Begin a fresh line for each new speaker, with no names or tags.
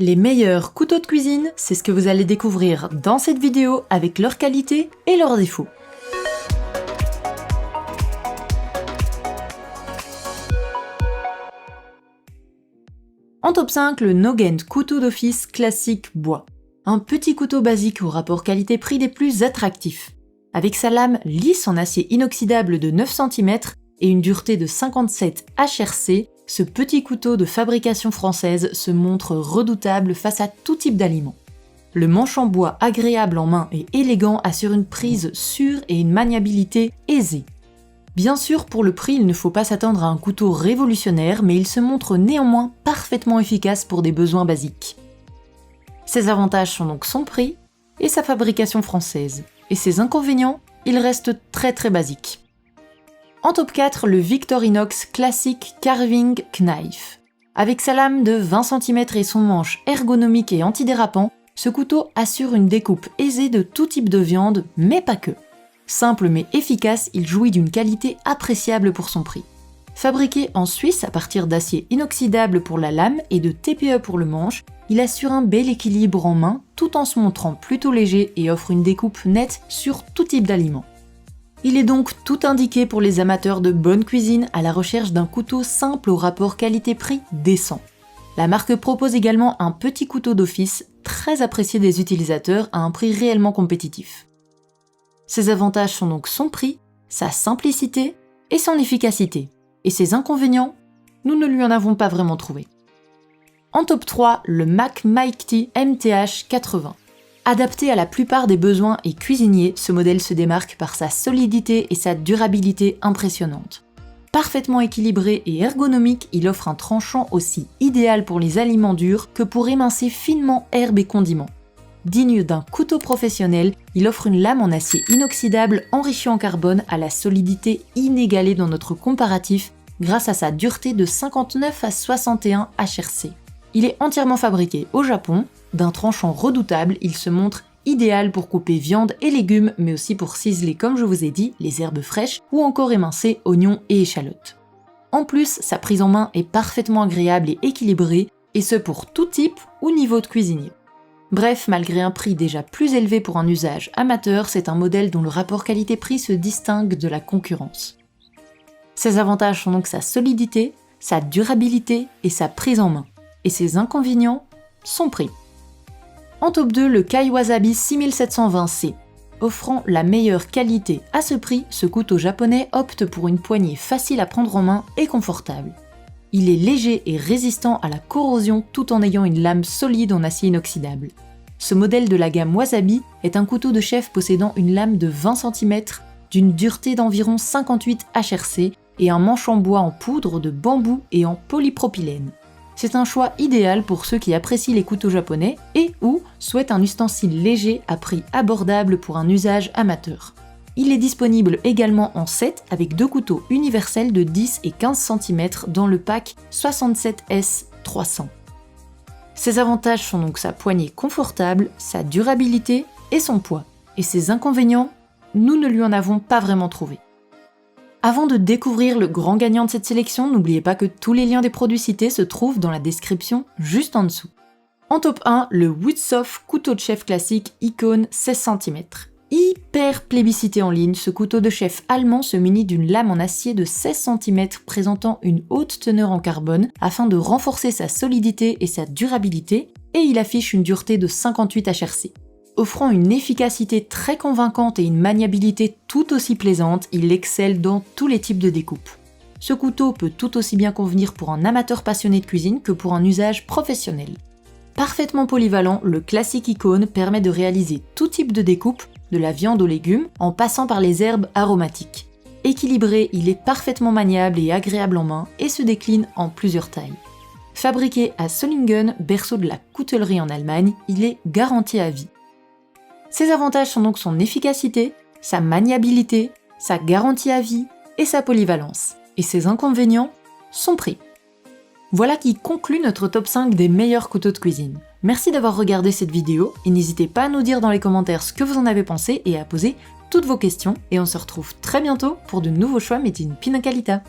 Les meilleurs couteaux de cuisine, c'est ce que vous allez découvrir dans cette vidéo avec leur qualité et leurs défauts. En top 5, le Nogent couteau d'office classique bois. Un petit couteau basique au rapport qualité-prix des plus attractifs. Avec sa lame lisse en acier inoxydable de 9 cm et une dureté de 57 HRC, ce petit couteau de fabrication française se montre redoutable face à tout type d'aliments. Le manche en bois agréable en main et élégant assure une prise sûre et une maniabilité aisée. Bien sûr, pour le prix, il ne faut pas s'attendre à un couteau révolutionnaire, mais il se montre néanmoins parfaitement efficace pour des besoins basiques. Ses avantages sont donc son prix et sa fabrication française. Et ses inconvénients, il reste très basique. En top 4, le Victorinox Classic Carving Knife. Avec sa lame de 20 cm et son manche ergonomique et antidérapant, ce couteau assure une découpe aisée de tout type de viande, mais pas que. Simple mais efficace, il jouit d'une qualité appréciable pour son prix. Fabriqué en Suisse à partir d'acier inoxydable pour la lame et de TPE pour le manche, il assure un bel équilibre en main tout en se montrant plutôt léger et offre une découpe nette sur tout type d'aliments. Il est donc tout indiqué pour les amateurs de bonne cuisine à la recherche d'un couteau simple au rapport qualité-prix décent. La marque propose également un petit couteau d'office très apprécié des utilisateurs à un prix réellement compétitif. Ses avantages sont donc son prix, sa simplicité et son efficacité. Et ses inconvénients, nous ne lui en avons pas vraiment trouvé. En top 3, le Mac Mighty MTH 80. Adapté à la plupart des besoins et cuisiniers, ce modèle se démarque par sa solidité et sa durabilité impressionnantes. Parfaitement équilibré et ergonomique, il offre un tranchant aussi idéal pour les aliments durs que pour émincer finement herbes et condiments. Digne d'un couteau professionnel, il offre une lame en acier inoxydable enrichie en carbone à la solidité inégalée dans notre comparatif grâce à sa dureté de 59 à 61 HRC. Il est entièrement fabriqué au Japon, d'un tranchant redoutable, il se montre idéal pour couper viande et légumes, mais aussi pour ciseler, comme je vous ai dit, les herbes fraîches ou encore émincer oignons et échalotes. En plus, sa prise en main est parfaitement agréable et équilibrée, et ce pour tout type ou niveau de cuisinier. Bref, malgré un prix déjà plus élevé pour un usage amateur, c'est un modèle dont le rapport qualité-prix se distingue de la concurrence. Ses avantages sont donc sa solidité, sa durabilité et sa prise en main. Et ses inconvénients, son prix. En top 2, le Kaiwasabi 6720C. Offrant la meilleure qualité à ce prix, ce couteau japonais opte pour une poignée facile à prendre en main et confortable. Il est léger et résistant à la corrosion tout en ayant une lame solide en acier inoxydable. Ce modèle de la gamme Wasabi est un couteau de chef possédant une lame de 20 cm, d'une dureté d'environ 58 HRC et un manche en bois en poudre de bambou et en polypropylène. C'est un choix idéal pour ceux qui apprécient les couteaux japonais et ou souhaitent un ustensile léger à prix abordable pour un usage amateur. Il est disponible également en set avec deux couteaux universels de 10 et 15 cm dans le pack 67S 300. Ses avantages sont donc sa poignée confortable, sa durabilité et son poids. Et ses inconvénients, nous ne lui en avons pas vraiment trouvé. Avant de découvrir le grand gagnant de cette sélection, n'oubliez pas que tous les liens des produits cités se trouvent dans la description juste en dessous. En top 1, le Woodsoft couteau de chef classique Icone 16 cm. Hyper plébiscité en ligne, ce couteau de chef allemand se munit d'une lame en acier de 16 cm présentant une haute teneur en carbone afin de renforcer sa solidité et sa durabilité, et il affiche une dureté de 58 HRC. Offrant une efficacité très convaincante et une maniabilité tout aussi plaisante, il excelle dans tous les types de découpes. Ce couteau peut tout aussi bien convenir pour un amateur passionné de cuisine que pour un usage professionnel. Parfaitement polyvalent, le classique Icone permet de réaliser tout type de découpe, de la viande aux légumes, en passant par les herbes aromatiques. Équilibré, il est parfaitement maniable et agréable en main et se décline en plusieurs tailles. Fabriqué à Solingen, berceau de la coutellerie en Allemagne, il est garanti à vie. Ses avantages sont donc son efficacité, sa maniabilité, sa garantie à vie et sa polyvalence. Et ses inconvénients, son prix. Voilà qui conclut notre top 5 des meilleurs couteaux de cuisine. Merci d'avoir regardé cette vidéo et n'hésitez pas à nous dire dans les commentaires ce que vous en avez pensé et à poser toutes vos questions. Et on se retrouve très bientôt pour de nouveaux choix made in Pina Qualità.